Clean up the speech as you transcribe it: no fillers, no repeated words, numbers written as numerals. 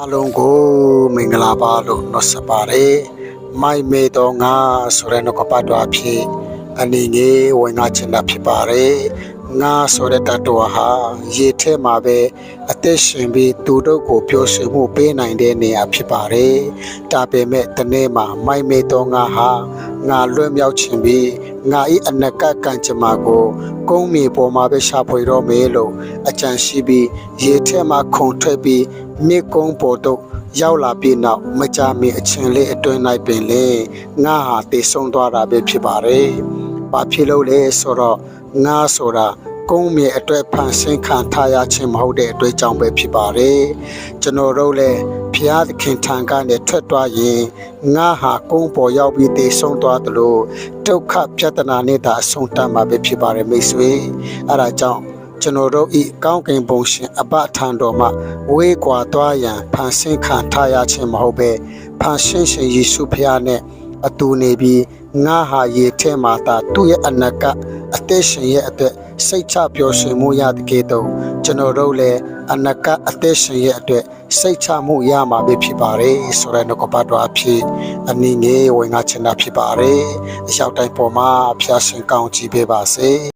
အားလုံးကိုမင်္ဂလာပါလို့နှုတ်ဆက်ပါတယ်မိုက်မေတော်ငါဆိုတဲ့နှုတ်ကပတ်တော်အဖြစ်အနေငယ်ဝင်ငါချင်တာဖြစ်ပါတယ်ငါဆိုတဲ့တတ်တော်ဟာရေထဲမှာပဲအသက်ရှင်ပြီးသူတို့ကိုပြောဆိုမှုပေးနိုင်တဲ့နေရာဖြစ်ပါတယ်ဒါပေမဲ့တနေ့မှာမိုက်မေတော်ငါဟာငါလွတ်မြောက်ခြင်းပြီးငါ၏အနကကံကြမ္မာကိုကုန်းမြေပေါ်မှာပဲရှာဖွေတော့မယ်လို့အကြံရှိပြီးရေထဲမှာခုန်ထွက်ပြီးမြေကုန်းပေါ်သို့ရောက်လာပြီးနောက်မကြာမီအချိန်လေးအတွင်း၌ပင်လေငါဟာတည်ဆုံသွားတာပဲဖြစ်ပါတယ်။ဘာဖြစ်လို့လဲဆိုတော့ငါဆိုတာကုန်းမြေအတွက်ဖန်ဆင်းခံထားရခြင်းမဟုတ်တဲ့အတွက်ကြောင့်ပဲဖြစ်ပါတယ်။ကျွန်တော်တို့လည်းဖျားသခင်ထံကနေထွက်သွားရင်ငါဟာကုန်းပေါ်ရောက်ပြီးတည်ဆုံသွားသလိုဒုက္ခပြဿနာနဲ့သာအဆုံးတမ်းမှာပဲဖြစ်ပါတယ်မိတ်ဆွေ။အဲဒါကြောင့်ကျွန်တော်တို့ဤကောင်းကင်ဘုံရှင်အဘထံတော်မှဝေးကွာသွားရန်ဖန်ဆင်းခံထားရခြင်းမဟုတ်ပဲဖန်ဆင်းရှင်ယေရှုဖခင်နဲ့အတူနေပြီးငါဟာရေထဲမှာသာသူ့ရဲ့အနကအသက်ရှင်ရဲ့အတွက်စိတ်ချပျော်ရွှင်မှုရတဲ့ကဲ့သို့ကျွန်တော်တို့လည်းအနကအသက်ရှင်ရဲ့အတွက်စိတ်ချမှုရမှာပဲဖြစ်ပါတယ်ဆိုတဲ့နှုတ်ကပတ်တော်အဖြစ်အနည်းငယ်ဝင်ငါချင်တာဖြစ်ပါတယ်အလျှောက်တိုင်းပေါ်မှာဖျားရှင်ကောင်းချီးပေးပါစေ